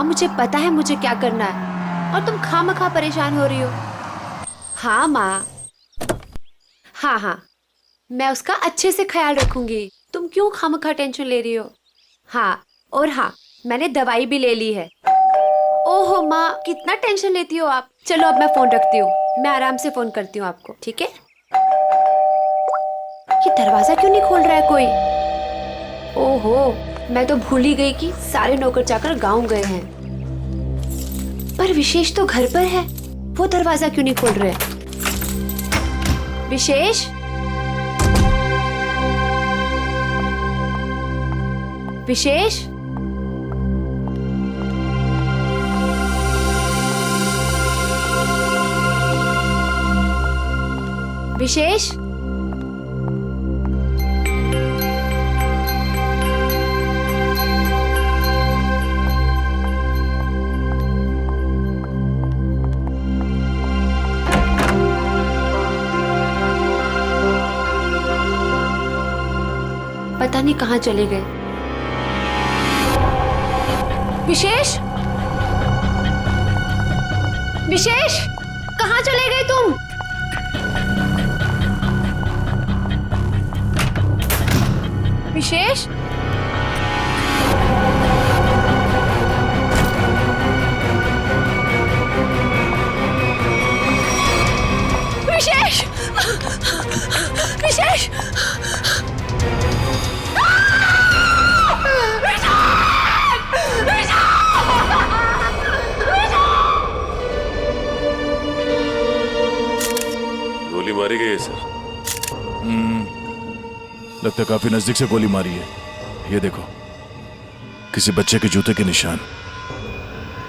माँ मुझे पता है मुझे क्या करना है और तुम खामखा परेशान हो रही हो। हाँ माँ, हाँ, मैं उसका अच्छे से ख्याल रखूंगी। तुम क्यों खामखा टेंशन ले रही हो? हाँ, और हाँ, मैंने दवाई भी ले ली है। ओहो माँ, कितना टेंशन लेती हो आप। चलो अब मैं फोन रखती हूँ, मैं आराम से फोन करती हूँ आपको, ठीक है? ये दरवाजा क्यों नहीं खोल रहा है कोई? ओहो, मैं तो भूल ही गई कि सारे नौकर चाकर गांव गए हैं। पर विशेष तो घर पर है, वो दरवाजा क्यों नहीं खोल रहे? विशेष, विशेष, विशेष, पता नहीं कहाँ चले गए। विशेष, विशेष, कहाँ चले गए तुम? विशेष, विशेष, विशेष, गोली मारी गई है सर। लगता है काफी नजदीक से गोली मारी है। ये देखो, किसी बच्चे के जूते के निशान।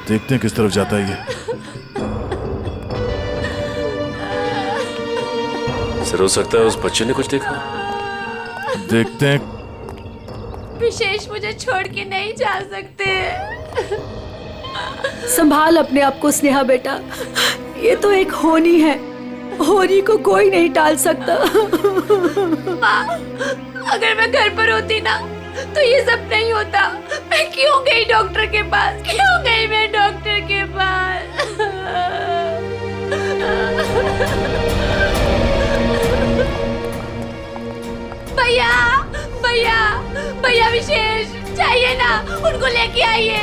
देखते हैं किस तरफ जाता है ये। सर हो सकता है उस बच्चे ने कुछ देखा। देखते हैं। विशेष मुझे छोड़ के नहीं जा सकते। संभाल अपने आप को स्नेहा बेटा, ये तो एक होनी है, होनी को कोई नहीं टाल सकता। माँ, अगर मैं घर पर होती ना तो ये सब नहीं होता। मैं क्यों गई डॉक्टर के पास? क्यों गई मैं डॉक्टर के पास? भैया, भैया, भैया विशेष चाहिए ना, उनको लेके आइए।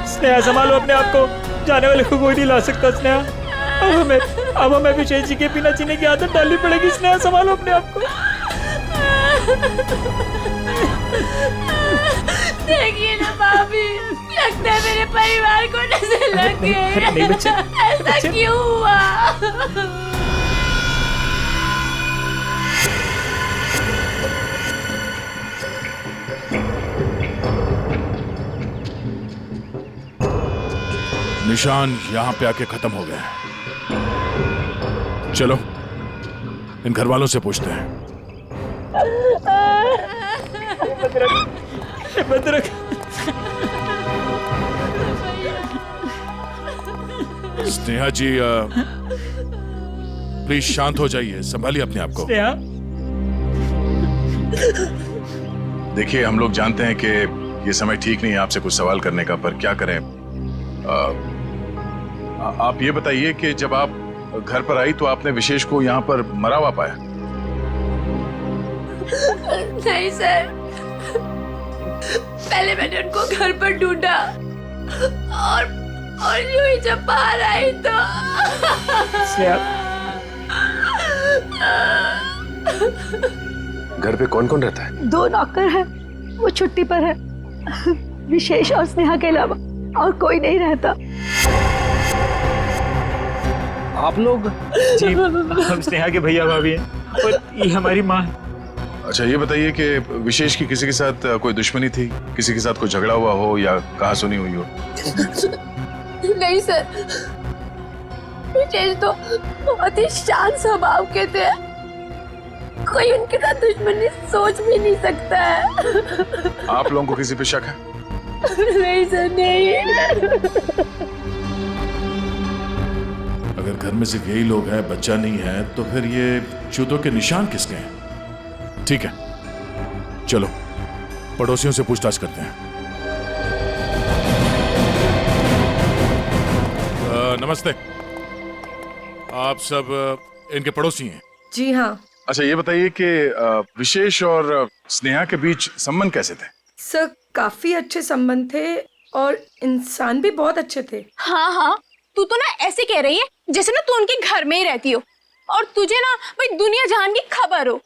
स्नेहा संभालो अपने आप को, जाने वाले को कोई नहीं ला सकता। स्नेहा अब हमें विशेष जी के बिना जीने की आदत डालनी पड़ेगी। स्नेहा संभालो अपने आप को। देखिए ना भाभी, लगता है मेरे परिवार को नजर लग गई। नहीं बच्चे, ऐसा क्यों हुआ? निशान यहां पे आके खत्म हो गए हैं। चलो इन घर वालों से पूछते हैं। भद्रक, स्नेहा जी प्लीज शांत हो जाइए, संभालिए अपने आप को। स्नेहा, देखिए हम लोग जानते हैं कि ये समय ठीक नहीं है आपसे कुछ सवाल करने का, पर क्या करें। आप ये बताइए कि जब आप घर पर आई तो आपने विशेष को यहाँ पर मरा हुआ पाया? नहीं सर, पहले मैंने उनको घर पर ढूंढा और यूं ही जब बाहर आई तो स्नेहा, घर पे कौन कौन रहता है? 2 नौकर हैं, वो छुट्टी पर है। विशेष और स्नेहा के अलावा और कोई नहीं रहता। आप लोग? जी, हम स्नेहा के भैया भाभी हैं और ये हमारी माँ है। अच्छा ये बताइए कि विशेष की किसी के साथ कोई दुश्मनी थी, किसी के साथ कोई झगड़ा हुआ हो या कहा सुनी हुई हो? नहीं सर, विशेष तो बहुत ही शांत स्वभाव के थे, कोई उनके साथ दुश्मनी सोच भी नहीं सकता है। आप लोगों को किसी पे शक है? नहीं सर, नहीं। अगर घर में सिर्फ यही लोग हैं, बच्चा नहीं है, तो फिर ये जूतों के निशान किसके हैं? ठीक है, चलो पड़ोसियों से पूछताछ करते हैं। नमस्ते। आप सब इनके पड़ोसी हैं? जी हाँ अच्छा, ये बताइए कि विशेष और स्नेहा के बीच संबंध कैसे थे? सर, काफी अच्छे संबंध थे और इंसान भी बहुत अच्छे थे। हाँ हाँ, तू तो ना ऐसे कह रही है जैसे ना तू उनके घर में ही रहती हो और तुझे ना भाई दुनिया जहान की खबर हो।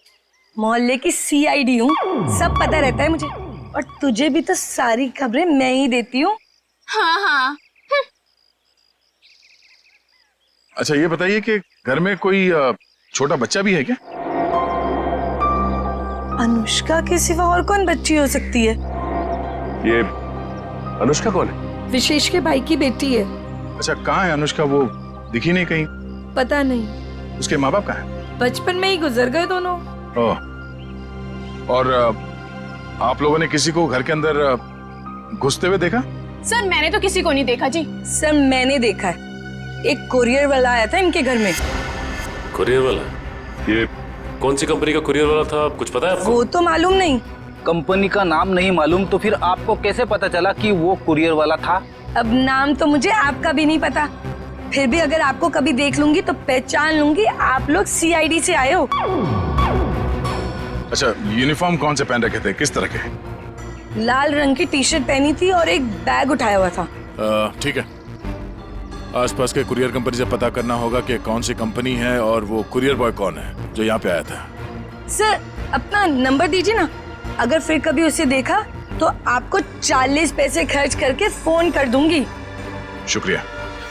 मोहल्ले की CID हूँ, सब पता रहता है मुझे। और तुझे भी तो सारी खबरें मैं ही देती हूँ। हाँ हाँ। अच्छा, ये बताइए कि घर में कोई छोटा बच्चा भी है क्या? अनुष्का के सिवा और कौन बच्ची हो सकती है? ये अनुष्का कौन है? विशेष के भाई की बेटी है। अच्छा, कहाँ है अनुष्का? वो दिखी नहीं कहीं। पता नहीं, उसके माँ बाप कहाँ हैं? बचपन में ही गुजर गए दोनों। ओह, और आप लोगों ने किसी को घर के अंदर घुसते हुए देखा? सर मैंने तो किसी को नहीं देखा जी। सर मैंने देखा है, एक कुरियर वाला आया था इनके घर में। कुरियर वाला? ये कौन सी कंपनी का कुरियर वाला था, कुछ पता है आपको? वो तो मालूम नहीं। कंपनी का नाम नहीं मालूम तो फिर आपको कैसे पता चला कि वो कुरियर वाला था? अब नाम तो मुझे आपका भी नहीं पता, फिर भी अगर आपको कभी देख लूंगी तो पहचान लूंगी आप लोग CID से आए हो। अच्छा, यूनिफॉर्म कौन से पहन रखे थे, किस तरह के? लाल रंग की टी-शर्ट पहनी थी और एक बैग उठाया हुआ था। ठीक है, आसपास के कुरियर कंपनी से पता करना होगा कि कौन सी कंपनी है और वो कुरियर बॉय कौन है जो यहाँ पे आया था। सर अपना नंबर दीजिए ना, अगर फिर कभी उसे देखा तो आपको 40 पैसे खर्च करके फोन कर दूंगी। शुक्रिया।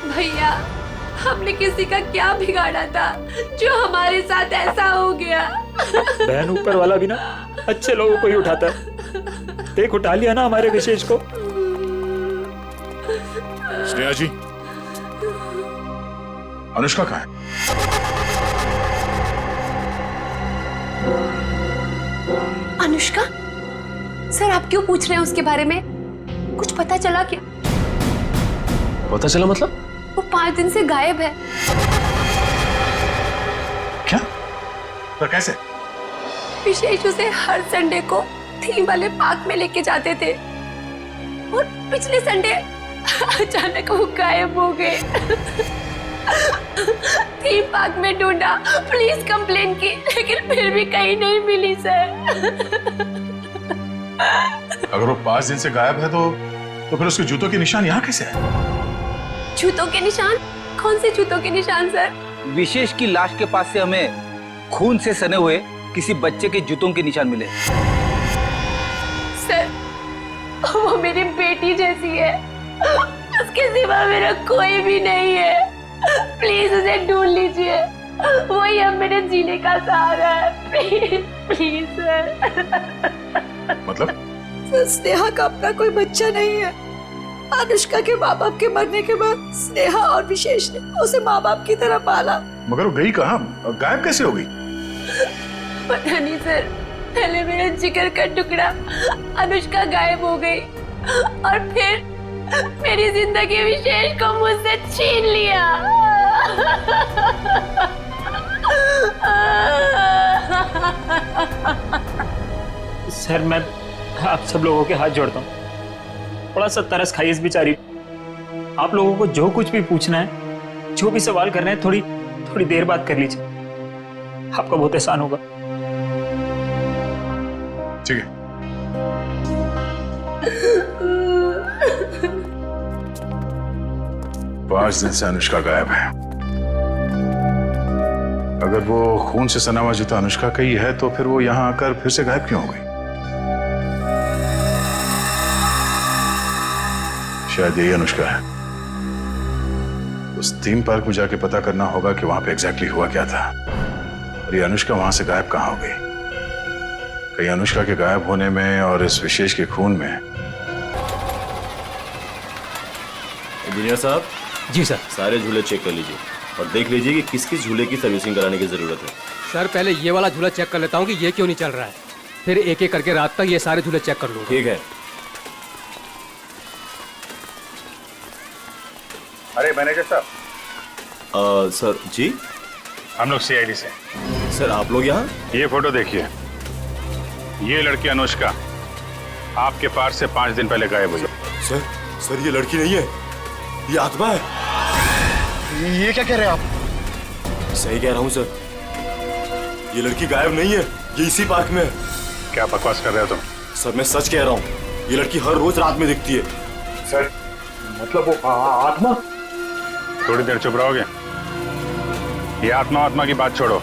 भैया, हमने किसी का क्या बिगाड़ा था जो हमारे साथ ऐसा हो गया? बहन, ऊपर वाला भी ना अच्छे लोगों को ही उठाता है। देख, उठा लिया ना हमारे विशेष को। स्नेहा जी, अनुष्का कहाँ है? अनुष्का? सर आप क्यों पूछ रहे हैं उसके बारे में? कुछ पता चला क्या? पता चला मतलब? वो 5 दिन से गायब है। क्या? पर कैसे? विशेष उसे हर संडे को थीम वाले पार्क में लेके जाते थे और पिछले संडे अचानक वो गायब हो गए। थीम पार्क में ढूंढा, पुलिस कंप्लेन की, लेकिन फिर भी कहीं नहीं मिली सर। अगर वो 5 दिन से गायब है तो फिर उसके जूतों के निशान यहाँ कैसे है? जूतों के निशान? कौन से जूतों के निशान सर? विशेष की लाश के पास से हमें खून से सने हुए किसी बच्चे के जूतों के निशान मिले। सर वो मेरी बेटी जैसी है, उसके सिवा मेरा कोई भी नहीं है। प्लीज उसे ढूंढ लीजिए, वही अब मेरे जीने का सहारा है। Please please sir. मतलब? सर स्नेहा का अपना कोई बच्चा नहीं है। अनुष्का के माँ बाप के मरने के बाद स्नेहा और विशेष ने उसे माँ बाप की तरह पाला। मगर वो गई कहाँ? गायब कैसे हो गई? पता नहीं सर, पहले मेरा जिगर का टुकड़ा अनुष्का गायब हो गई और फिर मेरी जिंदगी विशेष को मुझसे छीन लिया। सर मैं आप सब लोगों के हाथ जोड़ता हूँ, थोड़ा सा तरस खाइए इस बेचारी। आप लोगों को जो कुछ भी पूछना है, जो भी सवाल करना है, थोड़ी देर बाद कर लीजिए, आपका बहुत एहसान होगा। ठीक है। पांच दिन से अनुष्का गायब है। अगर वो खून से सना हुआ जूता अनुष्का का ही है तो फिर वो यहाँ आकर फिर से गायब क्यों हो गई? शायद यही अनुष्का है। उस थीम पार्क में जाके पता करना होगा कि वहां पे एग्जैक्टली हुआ क्या था और ये अनुष्का वहां से गायब कहाँ हो गई। कहीं अनुष्का के गायब होने में और इस विशेष के खून में। इंजीनियर साहब। जी सर। सारे झूले चेक कर लीजिए और देख लीजिए कि किस किस झूले की सर्विसिंग कराने की जरूरत है। सर पहले ये वाला झूला चेक कर लेता हूँ कि ये क्यों नहीं चल रहा है, फिर एक एक करके रात तक ये सारे झूले चेक कर लूंगा। ठीक है। अरे मैनेजर साहब। सर जी। हम लोग CID से। सर आप लोग यहाँ? ये फोटो देखिए, ये लड़की अनुष्का आपके पार्क से 5 दिन पहले गायब हुई। सर ये लड़की नहीं है, ये आत्मा है। ये क्या कह रहे हैं आप? सही कह रहा हूँ सर, ये लड़की गायब नहीं है, ये इसी पार्क में है। क्या बकवास कर रहे हो तुम? सर मैं सच कह रहा हूँ, ये लड़की हर रोज रात में दिखती है। सर मतलब वो आत्मा? थोड़ी देर चुप रहोगे? ये आत्मा की बात छोड़ो,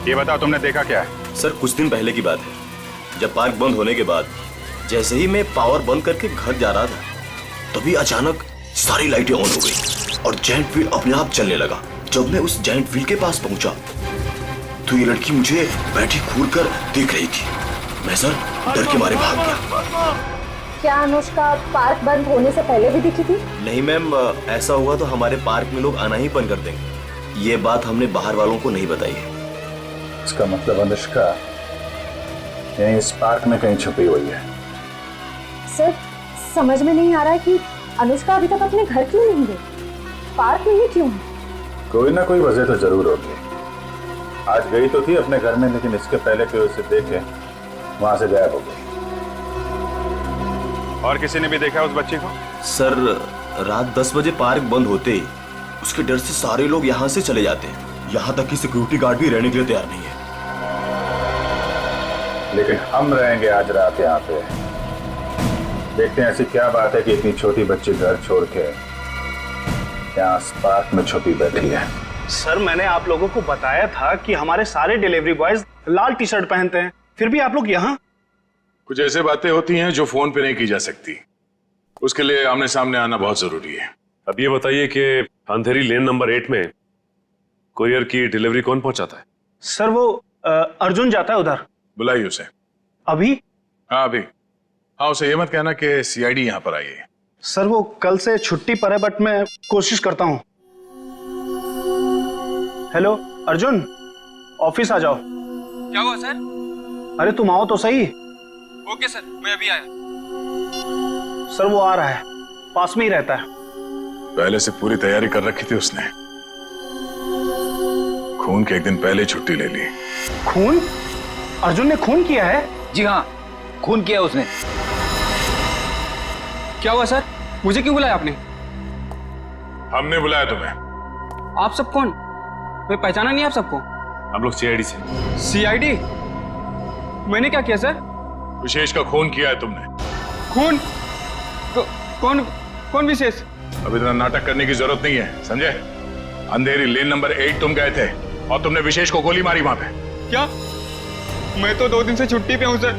ये बताओ तुमने देखा क्या है? सर कुछ दिन पहले की बात है, जब पार्क बंद होने के बाद जैसे ही मैं पावर बंद करके घर जा रहा था, तभी अचानक सारी लाइटें ऑन हो गई और जायंट व्हील अपने आप चलने लगा। जब मैं उस जायंट व्हील के पास पहुंचा तो ये लड़की मुझे बैठी घूर कर देख रही थी। मैं सर डर के मारे भाग गया। क्या अनुष्का पार्क बंद होने से पहले भी दिखी थी? नहीं मैम, ऐसा हुआ तो हमारे पार्क में लोग आना ही बंद कर देंगे। ये बात हमने बाहर वालों को नहीं बताई है। इसका मतलब अनुष्का यहीं इस पार्क में कहीं छुपी हुई है। सर समझ में नहीं आ रहा है कि अनुष्का अभी तक अपने घर क्यों नहीं गई, पार्क में ही क्यों है? कोई ना कोई वजह तो जरूर होगी। आज गई तो थी अपने घर में, लेकिन इसके पहले कि उसे देखे वहां से गायब हो गई। और किसी ने भी देखा उस बच्ची को? सर रात 10 बजे पार्क बंद होते ही उसके डर से सारे लोग यहाँ से चले जाते हैं। यहाँ तक कि सिक्योरिटी गार्ड भी रहने के लिए तैयार नहीं है। लेकिन हम रहेंगे आज रात यहाँ पे। देखते हैं ऐसी क्या बात है कि इतनी छोटी बच्ची घर छोड़ के यहाँ पार्क में छुपी बैठी है। सर मैंने आप लोगों को बताया था कि हमारे सारे डिलीवरी बॉयज लाल टी शर्ट पहनते हैं, फिर भी आप लोग यहाँ। कुछ ऐसे बातें होती हैं जो फोन पे नहीं की जा सकती, उसके लिए आमने सामने आना बहुत जरूरी है। अब ये बताइए कि अंधेरी लेन नंबर 8 में कुरियर की डिलीवरी कौन पहुंचाता है? सर वो अर्जुन जाता है उधर। बुलाइए उसे। अभी? हाँ अभी। हाँ उसे ये मत कहना कि सीआईडी यहाँ पर आई है। सर वो कल से छुट्टी पर है, बट मैं कोशिश करता हूँ। हेलो अर्जुन, ऑफिस आ जाओ। क्या हुआ सर? अरे तुम आओ तो सही। ओके सर, मैं अभी आया। सर वो आ रहा है, पास में ही रहता है। पहले से पूरी तैयारी कर रखी थी उसने। खून के एक दिन पहले छुट्टी ले ली। खून? अर्जुन ने खून किया है? जी हाँ, खून किया उसने। क्या हुआ सर? मुझे क्यों बुलाया आपने? हमने बुलाया तुम्हें। आप सब कौन? मैं पहचाना नहीं आप सबको। हम लोग सीआईडी से। सीआईडी? मैंने क्या किया सर? विशेष का खून किया है तुमने। खून? कौन कौन विशेष? अब इतना नाटक करने की जरूरत नहीं है, समझे? अंधेरी लेन नंबर 8 तुम गए थे और तुमने विशेष को गोली मारी वहां पे। क्या? मैं तो 2 दिन से छुट्टी पे हूँ सर,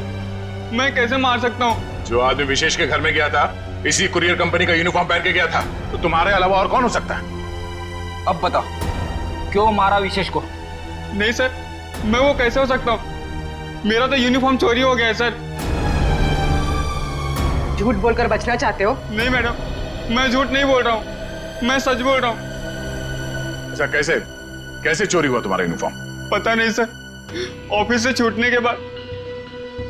मैं कैसे मार सकता हूँ? जो आदमी विशेष के घर में गया था इसी कुरियर कंपनी का यूनिफॉर्म पहन के गया था, तो तुम्हारे अलावा और कौन हो सकता है? अब बताओ क्यों मारा विशेष को? नहीं सर, मैं वो कैसे हो सकता हूँ? मेरा तो यूनिफॉर्म चोरी हो गया है सर। झूठ बोलकर बचना चाहते हो? नहीं मैडम, मैं झूठ नहीं बोल रहा हूँ, मैं सच बोल रहा हूँ। ऐसा कैसे कैसे चोरी हुआ तुम्हारा यूनिफॉर्म? पता नहीं सर, ऑफिस से छूटने के बाद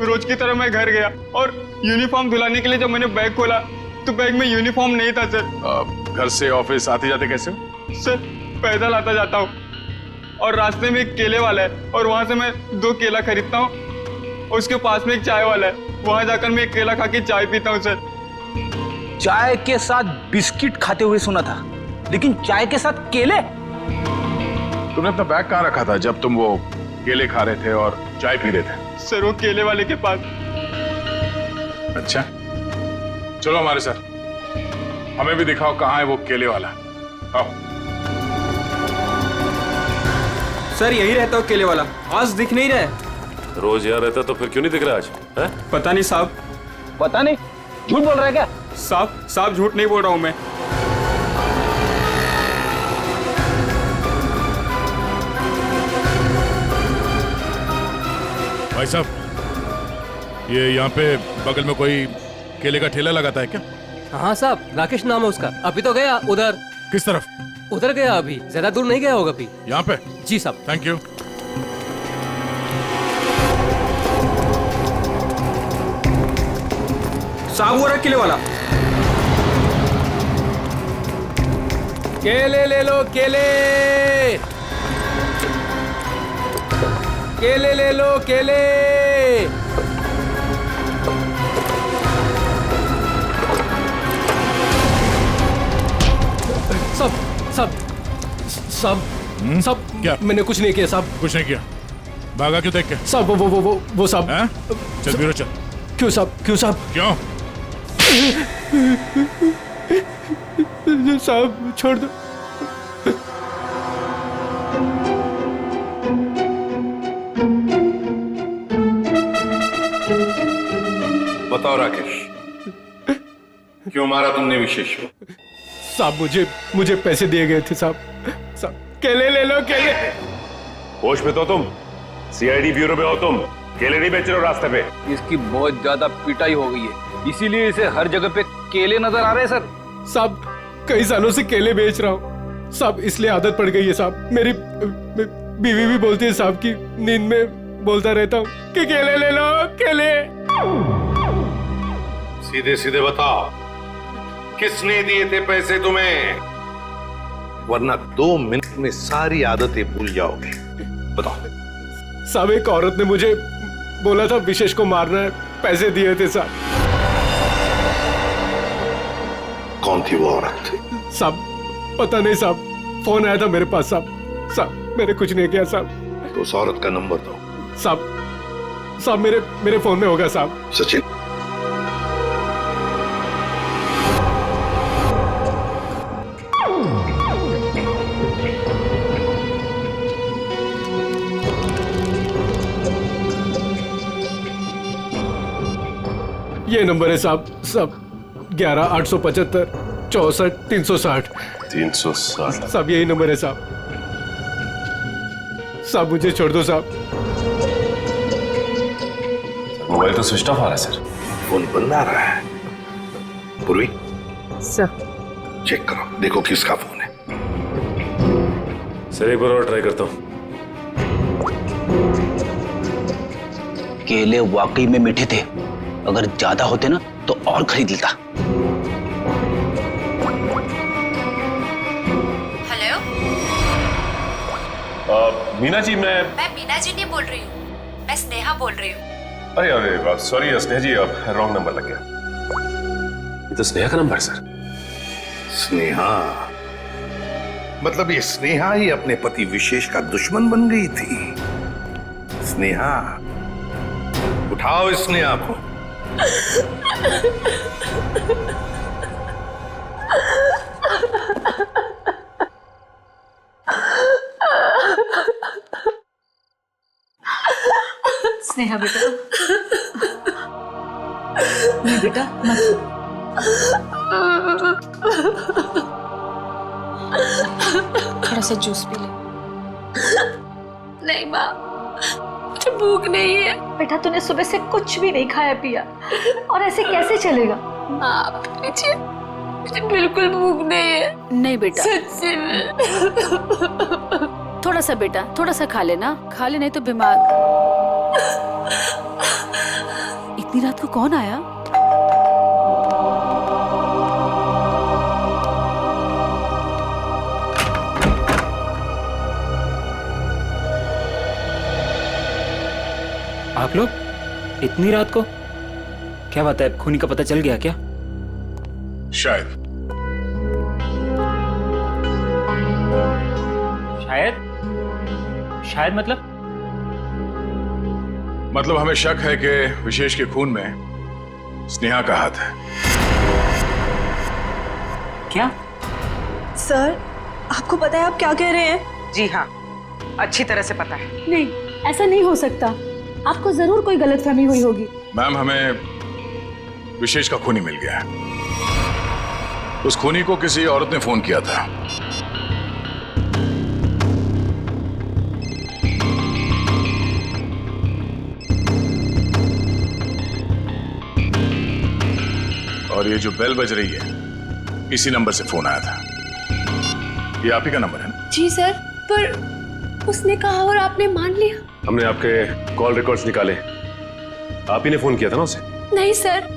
रोज की तरह मैं घर गया और यूनिफॉर्म धुलाने के लिए जब मैंने बैग खोला तो बैग में यूनिफॉर्म नहीं था सर। घर से ऑफिस आते जाते कैसे हो? सर पैदल आता जाता हूँ और रास्ते में एक केले वाला है और वहां से मैं 2 केला खरीदता हूँ। उसके पास में एक चाय वाला है, वहां जाकर मैं एक केला खा के चाय पीता हूँ सर। चाय के साथ बिस्किट खाते हुए सुना था, लेकिन चाय के साथ केले? तुमने अपना बैग कहाँ रखा था जब तुम वो केले खा रहे थे और चाय पी रहे थे? सर वो केले वाले के पास। अच्छा चलो हमारे साथ, हमें भी दिखाओ कहाँ है वो केले वाला। आओ। सर यही रहता हूँ केले वाला, आज दिख नहीं रहा है। रोज यहाँ रहता तो फिर क्यों नहीं दिख रहा आज? है? पता नहीं साहब। पता नहीं, झूठ बोल रहा है क्या? साहब झूठ नहीं बोल रहा हूँ मैं। भाई साहब, ये यहाँ पे बगल में कोई केले का ठेला लगाता है क्या? हाँ साहब, राकेश नाम है उसका। अभी तो गया उधर। किस तरफ? उधर गया, अभी ज्यादा दूर नहीं गया होगा अभी। यहाँ पे? जी साहब। Thank you. साहब वो रहा केले वाला। केले ले लो, केले केले ले लो, केले। सब साहब साहब क्या? मैंने कुछ नहीं किया साहब। कुछ नहीं किया, भागा क्यों देख के? साहब वो साहब। हैं? चल ब्यूरो चल। क्यों साहब? क्यों साहब? क्यों? साहब छोड़ दो। बताओ राकेश, क्यों मारा तुमने विशेष को? साहब मुझे पैसे दिए गए थे साहब। साहब केले ले लो, केले। होश में तो तुम सीआईडी ब्यूरो में हो, तुम केले नहीं बेच रहे हो रास्ते पे। इसकी बहुत ज्यादा पिटाई हो गई है, इसीलिए इसे हर जगह पे केले नजर आ रहे हैं सर। साहब कई सालों से केले बेच रहा हूँ साहब, इसलिए आदत पड़ गई है साहब। मेरी बीवी भी बोलती है साहब की नींद में बोलता रहता हूँ कि केले ले लो, केले। सीधे सीधे बताओ, किसने दिए थे पैसे तुम्हें? वरना 2 मिनट में सारी आदतें भूल जाओगे। बताओ। साहब एक औरत ने मुझे बोला था विशेष को मारना है, पैसे दिए थे साहब। कौन थी वो औरत? साहब पता नहीं साहब, फोन आया था मेरे पास साहब। साहब मैंने कुछ नहीं किया साहब। तो उस औरत का नंबर दो। साहब मेरे फोन में होगा साहब। सचिन, ये नंबर है साहब। साहब 11 875 64 360। 360। साहब यही नंबर है साहब। साहब मुझे छोड़ दो साहब। मोबाइल तो स्विच ऑफ आ रहा है सर। फोन बंद आ रहा है। पूर्वी सर चेक करो, देखो किसका फोन है। सर एक बार और ट्राई करता हूँ। केले वाकई में मीठे थे, अगर ज्यादा होते ना तो और खरीद लेता। हेलो, मीना जी, मैं मीना जी नहीं बोल रही हूँ, मैं स्नेहा बोल रही हूँ। अरे अरे सॉरी स्नेहा जी, रॉन्ग नंबर लग गया। ये तो स्नेहा का नंबर सर। स्नेहा? मतलब ये स्नेहा ही अपने पति विशेष का दुश्मन बन गई थी। स्नेहा, उठाओ इस स्नेहा को। स्नेहा बेटा, नहीं बेटा मत। थोड़ा सा जूस पी ले। नहीं माँ, मुझे भूख नहीं है। बेटा तूने सुबह से कुछ भी नहीं खाया पिया, और ऐसे कैसे चलेगा? माँ मुझे बिल्कुल भूख नहीं है। नहीं बेटा, सच्ची में। थोड़ा सा बेटा, थोड़ा सा खा लेना, खा ले नहीं तो बीमार। इतनी रात को कौन आया? आप लोग इतनी रात को? क्या बात है, खूनी का पता चल गया क्या? शायद। शायद मतलब हमें शक है कि विशेष के खून में स्नेहा का हाथ है। क्या? सर आपको पता है आप क्या कह रहे हैं? जी हाँ, अच्छी तरह से पता है। नहीं, ऐसा नहीं हो सकता। आपको जरूर कोई गलतफहमी हुई होगी। मैम, हमें विशेष का खूनी मिल गया है। उस खूनी को किसी औरत ने फोन किया था। और ये जो बेल बज रही है, इसी नंबर से फोन आया था। ये आप ही का नंबर है ना? जी सर, पर उसने कहा और आपने मान लिया। हमने आपके कॉल रिकॉर्ड्स निकाले, आप ही ने फोन किया था ना उसे? नहीं सर,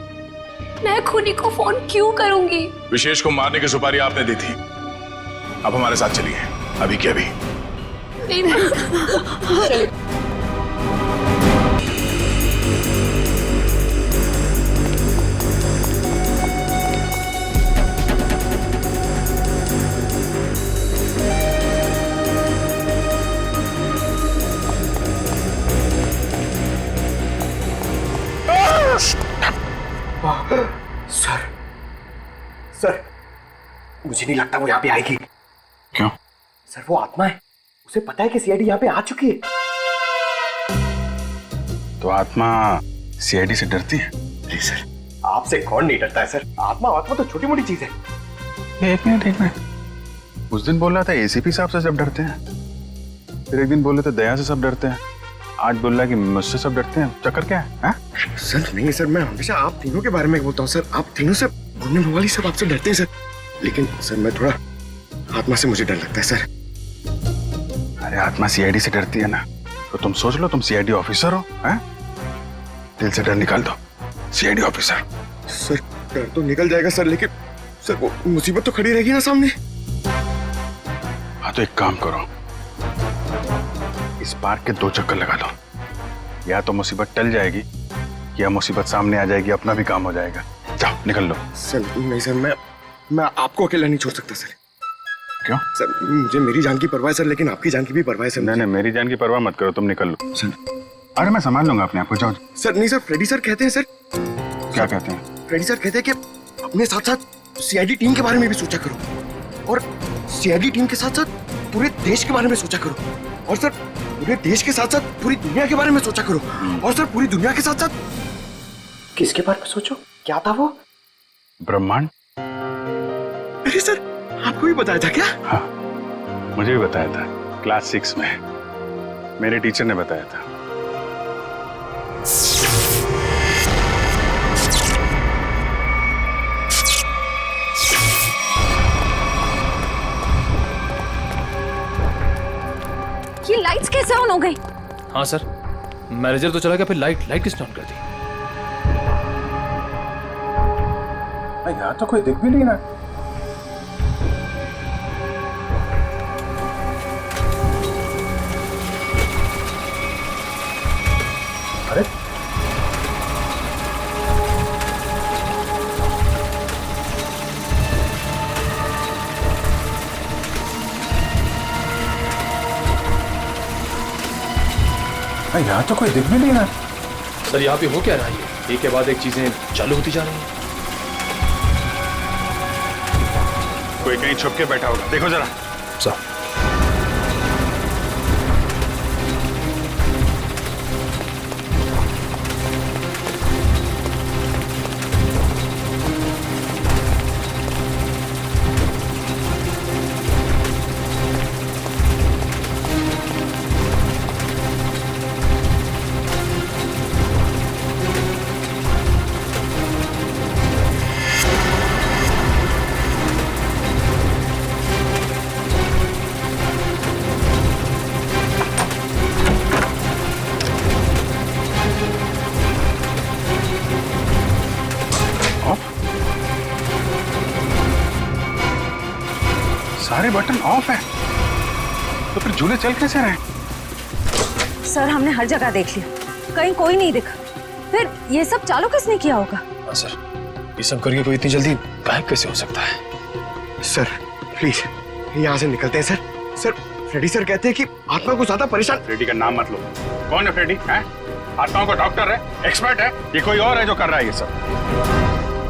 मैं खूनी को फोन क्यों करूंगी? विशेष को मारने की सुपारी आपने दी थी। अब हमारे साथ चलिए, अभी के अभी। नहीं सर सर मुझे नहीं लगता वो यहाँ पे आएगी। क्यों? सर वो आत्मा है, उसे पता है कि सीआईडी यहाँ पे आ चुकी है। तो आत्मा सीआईडी से डरती है? नहीं सर, आपसे कौन नहीं डरता है सर। आत्मा आत्मा तो छोटी मोटी चीज है। एक मिनट उस दिन बोल रहा था एसीपी साहब से सब डरते हैं, फिर एक दिन बोल रहे थे दया से सब डरते हैं, आज बोल रहा है कि मुझसे सब डरते हैं। चक्कर क्या है? सर नहीं सर, मैं हमेशा आप तीनों के बारे में बोलता हूँ सर। आप तीनों से घूमने वाली सब आपसे डरते हैं सर, लेकिन सर मैं थोड़ा आत्मा से मुझे डर लगता है सर। अरे आत्मा सीआईडी से डरती है ना, तो तुम सोच लो तुम सीआईडी ऑफिसर हो, हैं? दिल से डर निकाल दो, सीआईडी ऑफिसर। सर डर तो निकल जाएगा सर, लेकिन सर वो मुसीबत तो खड़ी रहेगी ना सामने। हाँ तो एक काम करो, इस पार्क के 2 चक्कर लगा दो, या तो मुसीबत टल जाएगी या मुसीबत सामने आ जाएगी, अपना भी काम हो जाएगा। जाओ निकल लो। सर नहीं सर, मैं आपको अकेला नहीं छोड़ सकता सर। क्यों? सर मुझे मेरी जान की परवाह है सर, लेकिन आपकी जान की भी परवाह है सर। नहीं मेरी जान की परवाह मत करो, तुम निकल लो सर। अरे मैं संभाल लूंगा अपने आप को, जाओ। सर नहीं सर, फ्रेडी सर कहते हैं सर। क्या कहते हैं? फ्रेडी सर कहते हैं कि अपने साथ साथ सीआईडी टीम के बारे में भी सोचा करो, और सीआईडी टीम के साथ साथ पूरे देश के बारे में सोचा करो, और सर पूरे देश के साथ साथ पूरी दुनिया के बारे में सोचा करो, और सर पूरी दुनिया के साथ साथ किसके बारे में सोचो? क्या था वो? ब्रह्मांड। अरे सर आपको भी बताया था क्या? हाँ मुझे भी बताया था, क्लास 6 में मेरे टीचर ने बताया था। ये लाइट्स कैसे ऑन हो गई? हाँ सर, मैनेजर तो चला गया, फिर लाइट किसने ऑन कर दी? यहाँ तो कोई दिख भी नहीं रहा। अरे यहाँ तो कोई दिख भी नहीं रहा। सर यहाँ पे हो क्या रहा है? एक के बाद एक चीजें चालू होती जा रही हैं। कोई कहीं छुप के बैठा होगा, देखो जरा। सर सारे बटन ऑफ है, तो फिर झूले चल कैसे रहे? सर हमने हर जगह देख लिया, कहीं कोई नहीं दिखा। फिर ये सब चालू किसने किया होगा? सर ये सब करके कोई इतनी जल्दी गायब कैसे हो सकता है? सर प्लीज यहाँ से निकलते हैं सर। सर फ्रेडी सर कहते हैं कि आत्मा को ज्यादा परेशान। फ्रेडी का नाम मत लो। कौन है फ्रेडी? है आत्माओं का डॉक्टर है, एक्सपर्ट है, ये कोई और है जो कर रहा है ये सब?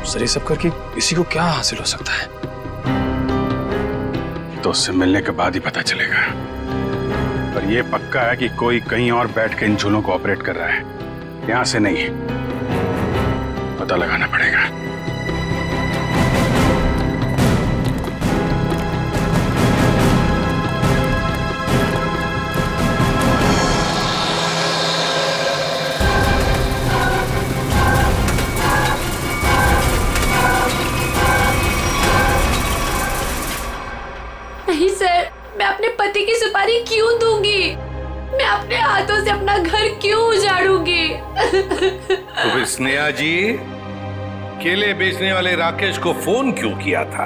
सर ये सब करके किसी को क्या हासिल हो सकता है? तो उससे मिलने के बाद ही पता चलेगा, पर ये पक्का है कि कोई कहीं और बैठ के इन झूलों को ऑपरेट कर रहा है, यहां से नहीं। पता लगाना पड़ेगा। नहीं सर, मैं अपने पति की सुपारी क्यों दूंगी? मैं अपने हाथों से अपना घर क्यों उजाड़ूंगी? तो फिर स्नेहा जी केले बेचने वाले राकेश को फोन क्यों किया था?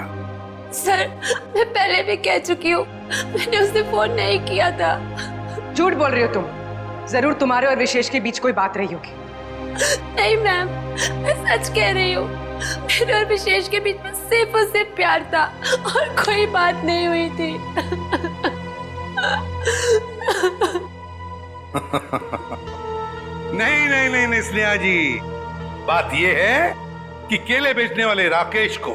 सर मैं पहले भी कह चुकी हूँ, मैंने उसे फोन नहीं किया था। झूठ बोल रही हो तुम। जरूर तुम्हारे और विशेष के बीच कोई बात रही होगी। नहीं मैम, मैं सच कह रही हूँ, मेरे और विशेष के बीच में सिर्फ और सिर्फ प्यार था और कोई बात नहीं हुई थी। नहीं नहीं नहीं नहीं स्नेहा जी, बात यह है कि केले बेचने वाले राकेश को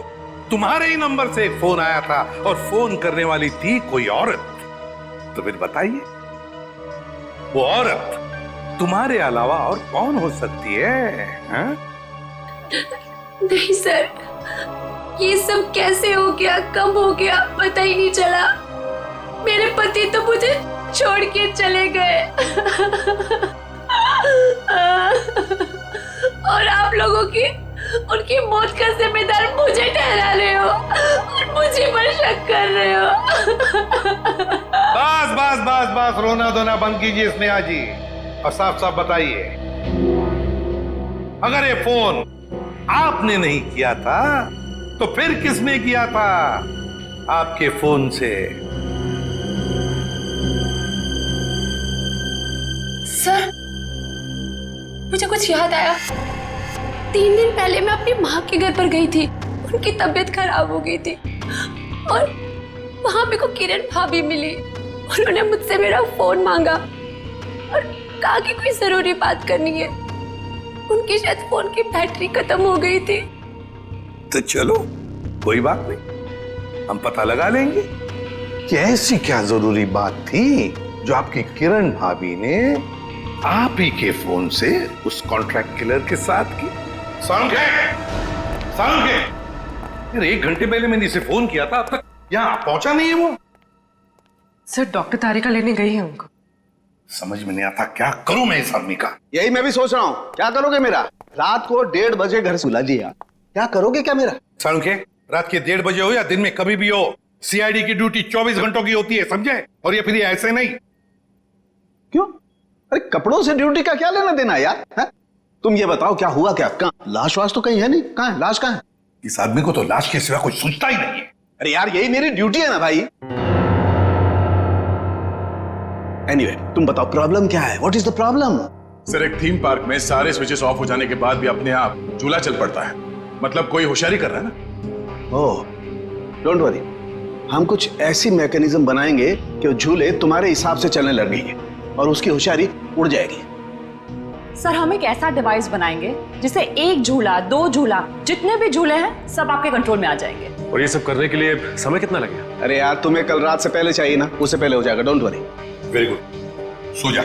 तुम्हारे ही नंबर से एक फोन आया था और फोन करने वाली थी कोई औरत। तो फिर बताइए, वो औरत तुम्हारे अलावा और कौन हो सकती है? हाँ? नहीं सर, ये सब कैसे हो गया, कब हो गया, पता ही नहीं चला। मेरे पति तो मुझे छोड़ के चले गए और आप लोगों की उनकी मौत का जिम्मेदार मुझे ठहरा रहे हो और मुझे पर शक कर रहे हो। बस बस बस बस, रोना धोना बंद कीजिए स्नेहा जी, और साफ साफ बताइए, अगर ये फोन आपने नहीं किया था तो फिर किसने किया था आपके फोन से? सर, मुझे कुछ याद आया। 3 दिन पहले मैं अपनी माँ के घर पर गई थी, उनकी तबीयत खराब हो गई थी और वहां मेरे को किरण भाभी मिली। उन्होंने मुझसे मेरा फोन मांगा और कहा कि कोई जरूरी बात करनी है। उनकी शायद फोन की बैटरी खत्म हो गई थी। तो चलो कोई बात नहीं, हम पता लगा लेंगे कि ऐसी क्या जरूरी बात थी जो आपकी किरण भाभी ने आप ही के फोन से उस कॉन्ट्रैक्ट किलर के साथ की। साउंड है, 1 घंटे पहले मैंने इसे फोन किया था, अब तक यहाँ पहुंचा नहीं है वो। सर, डॉक्टर तारिका लेने गई है उनको। समझ में नहीं आता क्या करूं मैं इस आदमी का। यही मैं भी सोच रहा हूँ, क्या करोगे मेरा? रात को 1:30 बजे घर से बुला दिया, क्या करोगे क्या मेरा? साउंड के, रात के 1:30 बजे हो या दिन में कभी भी हो, सीआईडी की ड्यूटी 24 घंटों की होती है, समझे? और ये फिर ऐसे नहीं। क्यों? अरे कपड़ों से ड्यूटी का क्या लेना देना यार? है? तुम ये बताओ क्या हुआ क्या? कहाँ लाश वाश तो कहीं है नहीं, कहाँ है लाश? कहाँ है? इस आदमी को तो लाश के सिवा कुछ सोचता ही नहीं है। अरे यार यही मेरी ड्यूटी है ना भाई। एनीवे, तुम बताओ प्रॉब्लम क्या है? What is the problem? Sir, एक थीम पार्क में सारे स्विचेस ऑफ हो जाने के बाद भी अपने आप झूला चल पड़ता है, मतलब कोई होशियारी कर रहा है ना। ओह, डोंट वरी, हम कुछ ऐसी मैकेनिज्म बनाएंगे कि वो झूले तुम्हारे हिसाब से चलने लगेंगे और उसकी होशियारी उड़ जाएगी। सर, हम एक ऐसा डिवाइस बनाएंगे जिससे 1 झूला, 2 झूला, जितने भी झूले हैं सब आपके कंट्रोल में आ जाएंगे। और ये सब करने के लिए समय कितना लगेगा? अरे यार, तुम्हें कल रात से पहले चाहिए ना, उससे पहले हो जाएगा, डोंट वरी। वेरी गुड, सो जा।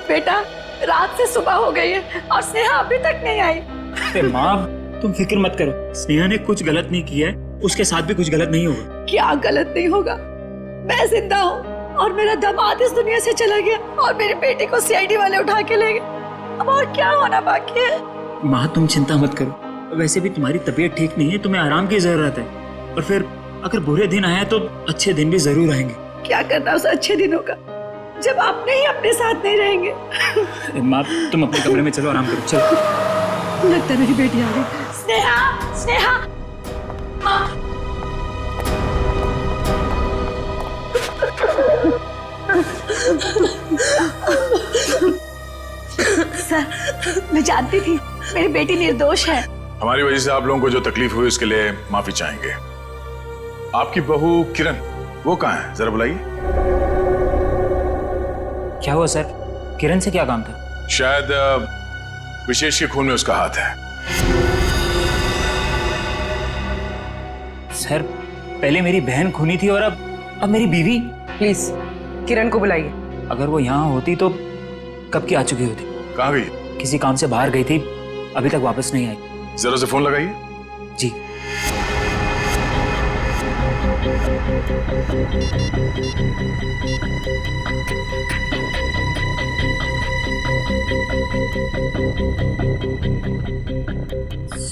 बेटा, रात से सुबह हो गई है और स्नेहा अभी तक नहीं आई। अरे माँ, तुम फिक्र मत करो, स्नेहा ने कुछ गलत नहीं किया है, उसके साथ भी कुछ गलत नहीं होगा। क्या गलत नहीं होगा? मैं जिंदा हूँ और मेरा दामाद इस दुनिया से चला गया और मेरे बेटे को सीआईडी वाले उठा के ले गए। अब और क्या होना बाकी है? माँ, तुम चिंता मत करो, वैसे भी तुम्हारी तबीयत ठीक नहीं है, तुम्हें आराम की जरूरत है। और फिर अगर बुरे दिन आए तो अच्छे दिन भी जरूर आएंगे। क्या करना उस अच्छे दिनों का जब आपने ही अपने साथ नहीं रहेंगे। माँ, तुम अपने कमरे में चलो, आराम करो, चलो। लगता है मेरी बेटी आ गई। स्नेहा, स्नेहा, माँ। सर, मैं जानती थी मेरी बेटी निर्दोष है। हमारी वजह से आप लोगों को जो तकलीफ हुई उसके लिए माफी चाहेंगे। आपकी बहू किरण, वो कहाँ है? जरा बुलाइए। क्या हुआ सर? किरण से क्या काम था? शायद विशेष के खून में उसका हाथ है। सर, पहले मेरी बहन खूनी थी और अब मेरी बीवी। प्लीज किरण को बुलाइए। अगर वो यहाँ होती तो कब की आ चुकी होती। कहाँ गई? किसी काम से बाहर गई थी, अभी तक वापस नहीं आई। जरा से फोन लगाइए। जी।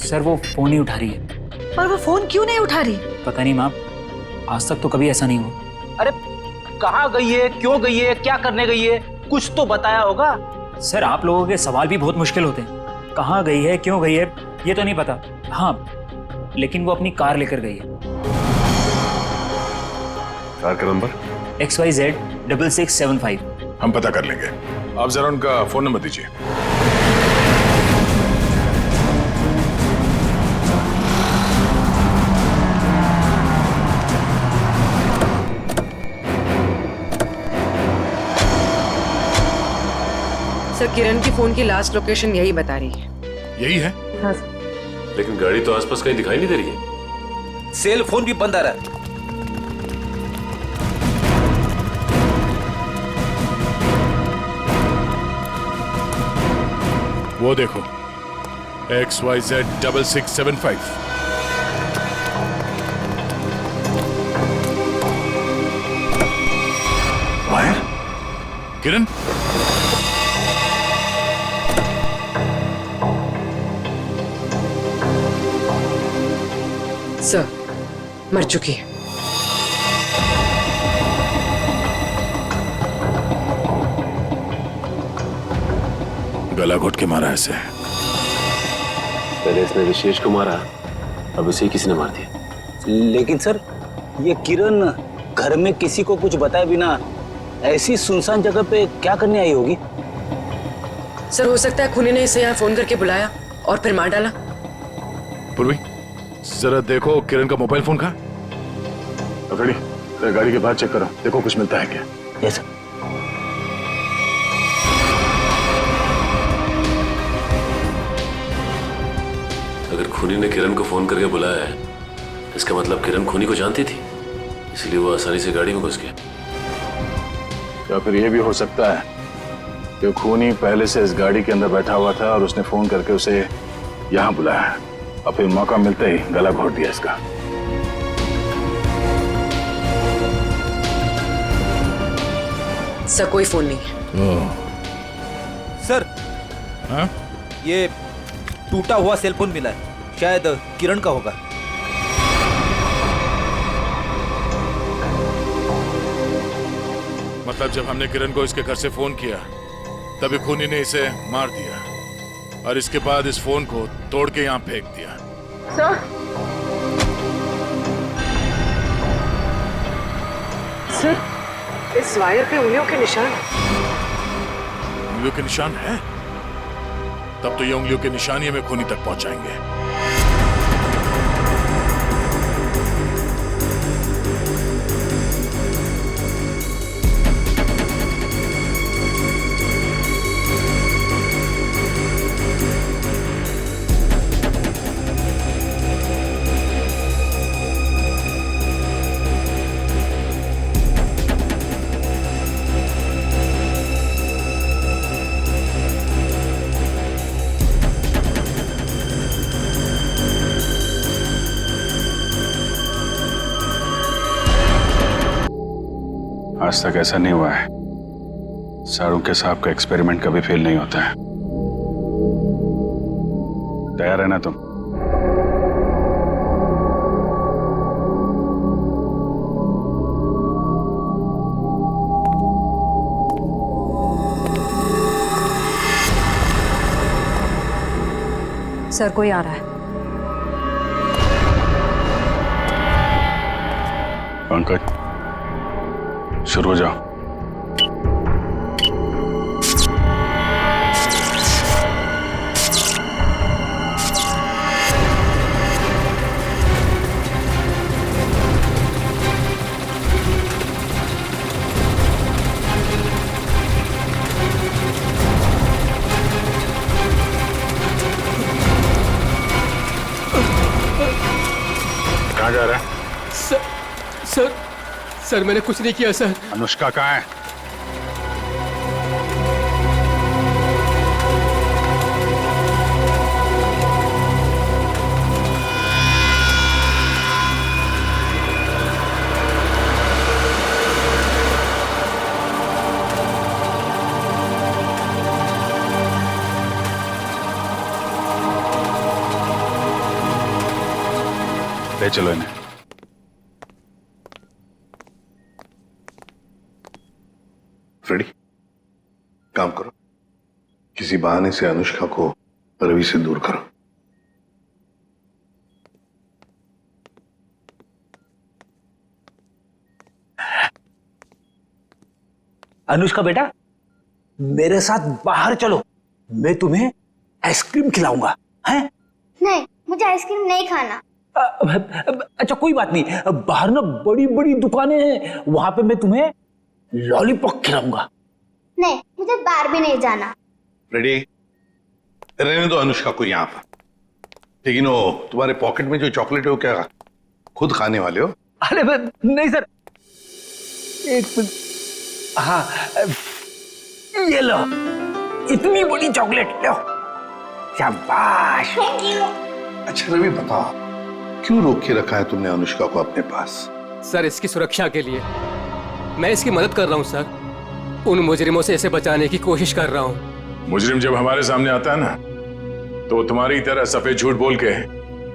सर, वो फोन नहीं उठा रही है। पर वो फोन क्यों नहीं उठा रही? पता नहीं माँ, आज तक तो कभी ऐसा नहीं हुआ। अरे कहाँ गई है, क्यों गई है, क्या करने गई है, कुछ तो बताया होगा। सर, आप लोगों के सवाल भी बहुत मुश्किल होते हैं। कहाँ गई है, क्यों गई है, ये तो नहीं पता। हाँ, लेकिन वो अपनी कार लेकर गई है। कार का नंबर? XYZ 6675। हम पता कर लेंगे, आप जरा उनका फोन नंबर दीजिए। सर किरण की फोन की लास्ट लोकेशन यही बता रही है। यही है? हाँ सर। लेकिन गाड़ी तो आसपास कहीं दिखाई नहीं दे रही है। सेल फोन भी बंद आ रहा है। वो देखो XYZ6675। वायर? किरण? सर मर चुकी है। गला घोट के मारा ऐसे। पहले इसने विशेष को मारा, अब इसे किसी ने मार दिया। लेकिन सर ये किरण घर में किसी को कुछ बताए बिना ऐसी सुनसान जगह पे क्या करने आई होगी? सर हो सकता है खूनी ने इसे यहाँ फोन करके बुलाया और फिर मार डाला। पूर्वी जरा देखो किरण का मोबाइल फोन कहाँ? रेडी, गाड़ी के बाहर चेक करो, देखो कुछ मिलता है क्या। Yes sir. अगर खूनी ने किरण को फोन करके बुलाया है, इसका मतलब किरण खूनी को जानती थी, इसलिए वो आसानी से गाड़ी में घुस गया। या फिर ये भी हो सकता है कि खूनी पहले से इस गाड़ी के अंदर बैठा हुआ था और उसने फोन करके उसे यहाँ बुलाया और फिर मौका मिलते ही गला घोट दिया इसका। सर कोई फोन नहीं है। सर हाँ? ये टूटा हुआ सेलफोन मिला है, शायद किरण का होगा। मतलब जब हमने किरण को इसके घर से फोन किया तभी खूनी ने इसे मार दिया और इसके बाद इस फोन को तोड़ के यहाँ फेंक दिया। सर सर इस वायर पे उंगलियों के निशान। उंगलियों के निशान है? तब तो ये उंगलियों के निशान ही हमें खूनी तक पहुंचाएंगे। आज तक ऐसा नहीं हुआ है। शाहरुख के साहब का एक्सपेरिमेंट कभी फेल नहीं होता है। तैयार है ना तुम? सर कोई आ रहा है। पंकज शुरू हो जाओ। कहाँ जा रहा है? सर मैंने कुछ नहीं किया सर। अनुष्का कहाँ है? ले चलो इन्हें। फ्रेडी काम करो, किसी बहाने से अनुष्का को रवि से दूर करो। अनुष्का बेटा मेरे साथ बाहर चलो, मैं तुम्हें आइसक्रीम खिलाऊंगा। हैं? नहीं, मुझे आइसक्रीम नहीं खाना। अच्छा कोई बात नहीं, बाहर ना बड़ी बड़ी दुकानें हैं, वहां पे मैं तुम्हें लॉलीपॉप खिलाऊंगा। नहीं, मुझे बाहर भी नहीं जाना। रेडी? रहने दो अनुष्का को यहाँ पर। लेकिन वो तुम्हारे पॉकेट में जो चॉकलेट है वो क्या खुद खाने वाले हो? अरे नहीं सर, एक मिनट। हाँ, ये लो, इतनी बड़ी चॉकलेट लो। शाबाश। अच्छा रवि बताओ, क्यों रोक के रखा है तुमने अनुष्का को अपने पास? सर इसकी सुरक्षा के लिए। मैं इसकी मदद कर रहा हूँ सर। उन मुजरिमों से इसे बचाने की कोशिश कर रहा हूँ। मुजरिम जब हमारे सामने आता है ना, तो वो तुम्हारी तरह सफेद झूठ बोल के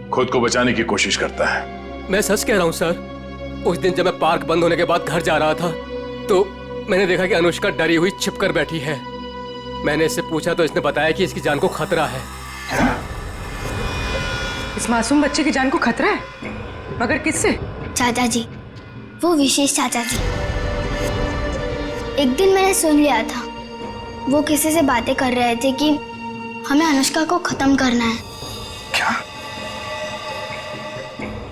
खुद को बचाने की कोशिश करता है। मैं सच कह रहा हूँ सर। उस दिन जब मैं पार्क बंद होने के बाद घर जा रहा था, तो मैंने देखा कि अनुष्का डरी हुई छिपकर बैठी है। मैंने इससे पूछा तो इसने बताया कि इसकी जान को खतरा है। इस मासूम बच्चे की जान को खतरा है? मगर किससे? चाचा जी, वो विशेष चाचा जी। एक दिन मैंने सुन लिया था, वो किसी से बातें कर रहे थे कि हमें अनुष्का को खत्म करना है। क्या?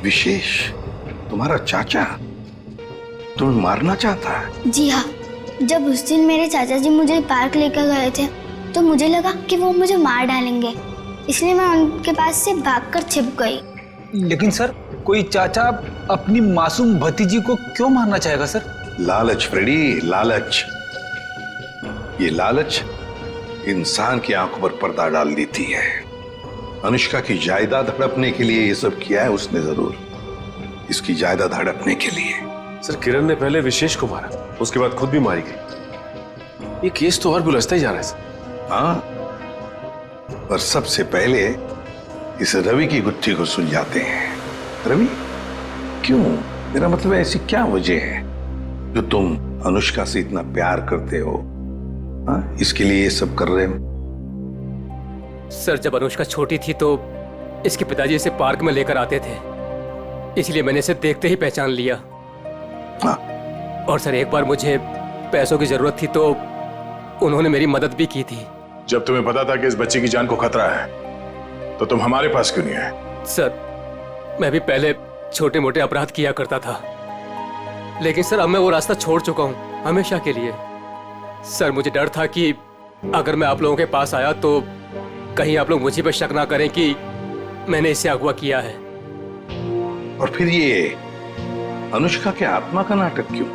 विशेष तुम्हारा चाचा तुम्हें मारना चाहता है? जी हाँ, जब उस दिन मेरे चाचा जी मुझे पार्क लेकर गए थे तो मुझे लगा कि वो मुझे मार डालेंगे, इसलिए मैं उनके पास से भागकर छिप गई। लेकिन सर, कोई चाचा अपनी मासूम भतीजी को क्यों मारना चाहेगा सर? लालच फ्रेडी, लालच। ये लालच इंसान की आंखों पर पर्दा डाल देती है। अनुष्का की जायदाद हड़पने के लिए ये सब किया है उसने जरूर, इसकी जायदाद हड़पने के लिए। सर किरण ने पहले विशेष को मारा, उसके बाद खुद भी मारी गई। ये केस तो और भी उलझता ही जा रहा है सर। हाँ, और सबसे पहले इस रवि की गुत्थी को सुलझाते हैं। रवि, क्यों? मेरा मतलब है, ऐसी क्या वजह है जो तुम अनुष्का से इतना प्यार करते हो? हाँ, इसके लिए ये सब कर रहे हो? सर जब अनुष्का छोटी थी तो इसके पिताजी इसे पार्क में लेकर आते थे, इसलिए मैंने इसे देखते ही पहचान लिया। हाँ। और सर एक बार मुझे पैसों की जरूरत थी तो उन्होंने मेरी मदद भी की थी। जब तुम्हें पता था कि इस बच्चे की जान को खतरा है, तो तुम हमारे पास क्यों नहीं आए? सर मैं भी पहले छोटे मोटे अपराध किया करता था, लेकिन सर अब मैं वो रास्ता छोड़ चुका हूँ हमेशा के लिए। सर मुझे डर था कि अगर मैं आप लोगों के पास आया तो कहीं आप लोग मुझे पे शक ना करें कि मैंने इसे अगवा किया है। और फिर ये अनुष्का के आत्मा का नाटक क्यों?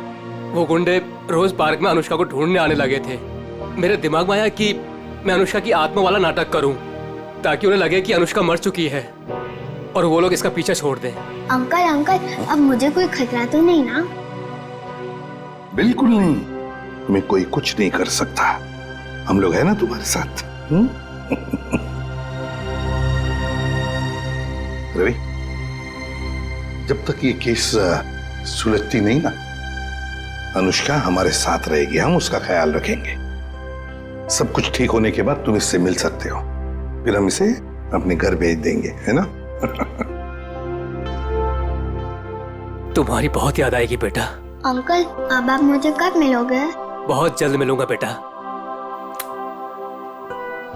वो गुंडे रोज पार्क में अनुष्का को ढूंढने आने लगे थे। मेरे दिमाग में आया कि मैं अनुष्का की आत्मा वाला नाटक करूं, ताकि उन्हें लगे कि अनुष्का मर चुकी है और वो लोग इसका पीछा छोड़ दें। अंकल अंकल, अब मुझे कोई खतरा तो नहीं ना? बिल्कुल नहीं, तुम्हें कोई कुछ नहीं कर सकता। हम लोग हैं ना तुम्हारे साथ। रवि, जब तक ये केस सुलझती नहीं ना, अनुष्का हमारे साथ रहेगी, हम उसका ख्याल रखेंगे। सब कुछ ठीक होने के बाद तुम इससे मिल सकते हो, फिर हम इसे अपने घर भेज देंगे, है ना? तुम्हारी बहुत याद आएगी बेटा। अंकल, अब आप मुझे कब मिलोगे? बहुत जल्द मिलूंगा बेटा,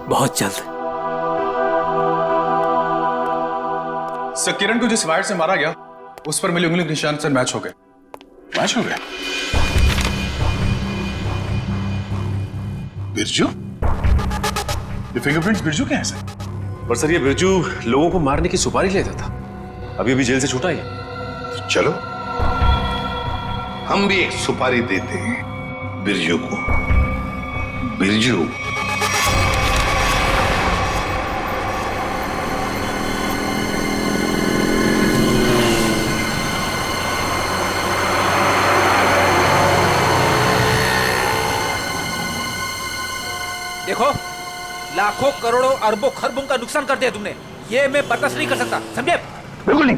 बहुत जल्द। सर किरण को जिस वायर से मारा गया उस पर मिले उंगली के निशान सर मैच हो गए। मैच हो गए? बिरजू? ये फिंगरप्रिंट्स बिरजू के हैं सर? पर सर ये बिरजू लोगों को मारने की सुपारी लेता था, अभी अभी जेल से छूटा ही। तो चलो हम भी एक सुपारी देते हैं बिरजू को। बिरजू, देखो, लाखों करोड़ों अरबों खरबों का नुकसान कर दिया तुमने, ये मैं बर्दाश्त नहीं कर सकता, समझे? बिल्कुल नहीं।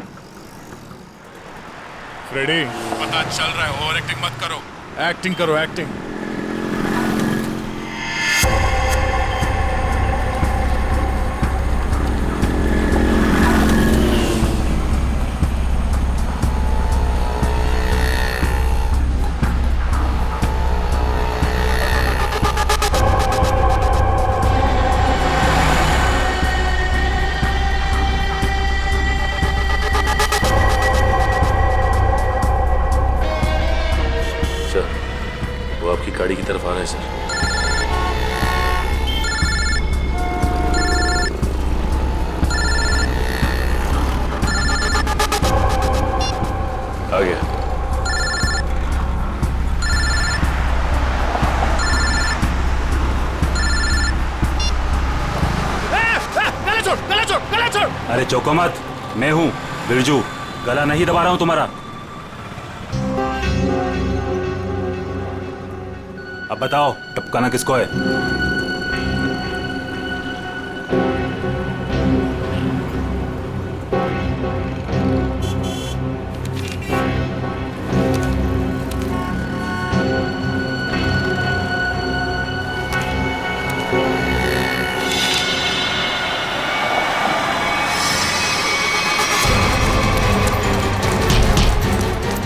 फ्रेडी, पता चल रहा है, ओवर एक्टिंग मत करो, एक्टिंग करो, एक्टिंग। अरे चौको मत, मैं हूं बिरजू, गला नहीं दबा रहा हूं तुम्हारा। अब बताओ टपकाना किसको है?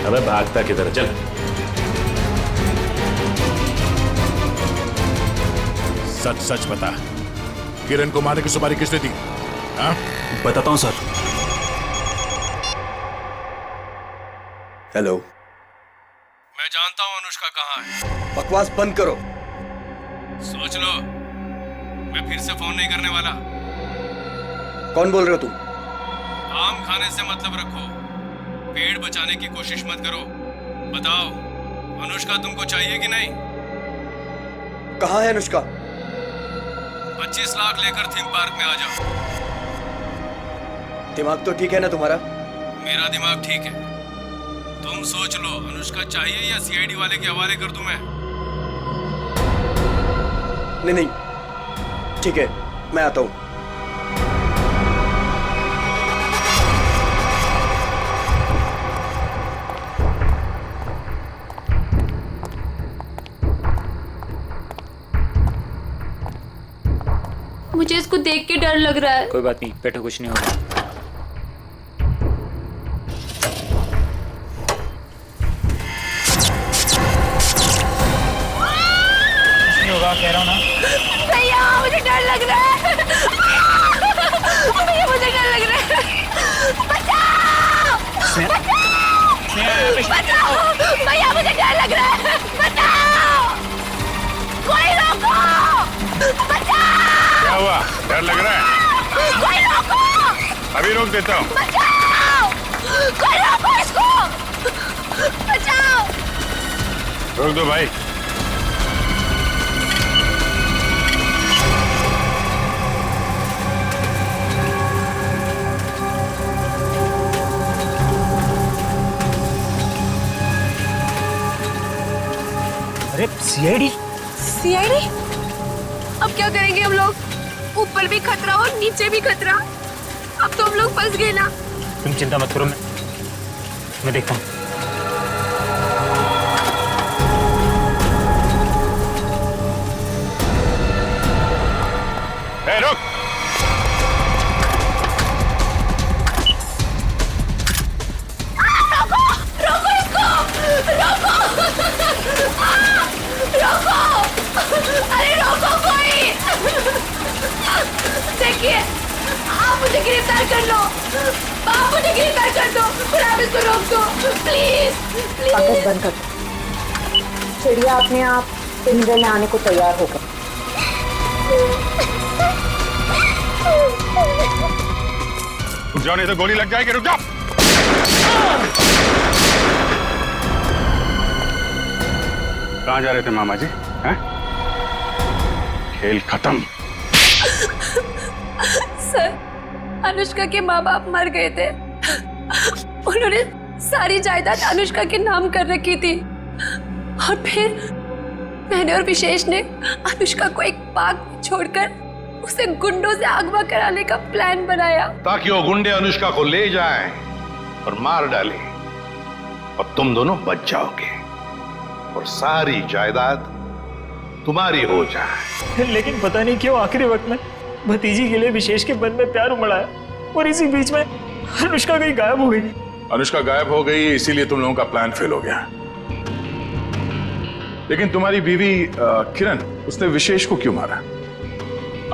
अबे भागता किधर, चल। सच सच बता, किरण को मारने की सुपारी किसने दी? हाँ? बताता हूं सर। हेलो, मैं जानता हूं अनुष्का कहाँ है। बकवास बंद करो। सोच लो, मैं फिर से फोन नहीं करने वाला। कौन बोल रहे हो तुम? आम खाने से मतलब रखो, पेड़ बचाने की कोशिश मत करो। बताओ, अनुष्का तुमको चाहिए कि नहीं? कहाँ है अनुष्का? 25 लाख लेकर थीम पार्क में आ जाओ। दिमाग तो ठीक है ना तुम्हारा? मेरा दिमाग ठीक है। तुम सोच लो, अनुष्का चाहिए या सीआईडी वाले के हवाले कर दूं मैं? नहीं नहीं, ठीक है, मैं आता हूं। मुझे इसको देख के डर लग रहा है। कोई बात नहीं, बैठो, कुछ नहीं होगा। कुछ नहीं होगा, कह रहा हूँ ना। भैया मुझे डर लग रहा है। भैया मुझे डर लग रहा है। बचाओ! बचाओ! भैया मुझे डर लग रहा है। बचाओ! कोई रोको! बचाओ! क्या हुआ? डर लग रहा है? कोई रोको! अभी रोक देता हूँ। बचाओ! कोई रोको इसको! बचाओ! रोक दो भाई। अरे सीआईडी? सीआईडी? अब क्या करेंगे हम लोग? ऊपर भी खतरा और नीचे भी खतरा। अब तो हम लोग फंस गए ना। तुम चिंता मत करो, मैं देखता हूँ। रुक! रोको! रोको इसको! रोको! रोको! अरे रोको कोई! देखिए, आप मुझे गिरफ्तार कर लो। आप मुझे गिरफ्तार कर दो और आप इसको रोक दो, प्लीज प्लीज। आकाश बंद कर। चिड़िया अपने आप पिंजरे में आने को तैयार हो गई। रुक जाओ, नहीं तो गोली लग जाएगी। रुक जाओ। कहाँ जा रहे थे मामा जी? हैं? खेल खत्म। सर, अनुष्का के माँ बाप मर गए थे। उन्होंने सारी जायदाद अनुष्का के नाम कर रखी थी और फिर मैंने और विशेष ने अनुष्का को एक पार्क में छोड़कर उसे गुंडों से अगवा कराने का प्लान बनाया, ताकि वो गुंडे अनुष्का को ले जाएं और मार डालें और तुम दोनों बच जाओगे और सारी जायदाद तुम्हारी हो जाए। लेकिन पता नहीं क्यों आखिरी वक्त में भतीजी के लिए विशेष के मन में प्यार उमड़ा है और इसी बीच में अनुष्का कहीं गायब हो गई। अनुष्का गायब हो गई, इसीलिए तुम लोगों का प्लान फेल हो गया। लेकिन तुम्हारी बीवी किरण, उसने विशेष को क्यों मारा?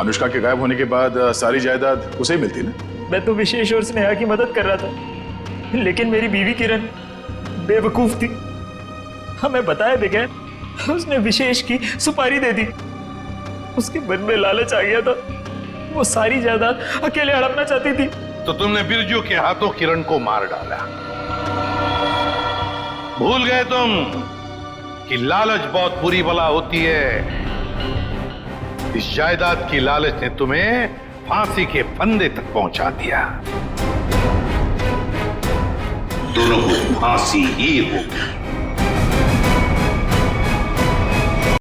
अनुष्का के गायब होने के बाद सारी जायदाद उसे ही मिलती ना? मैं तो विशेष और स्नेहा की मदद कर रहा था, लेकिन मेरी बीवी किरण बेवकूफ थी। हमें बताए बगैर उसने विशेष की सुपारी दे दी। उसके मन में लालच आ गया था, वो सारी जायदाद अकेले हड़पना चाहती थी। तो तुमने बिरजू के हाथों किरण को मार डाला। भूल गए तुम कि लालच बहुत बुरी बला होती है। इस जायदाद की लालच ने तुम्हें फांसी के फंदे तक पहुंचा दिया। दोनों को फांसी ही होगी।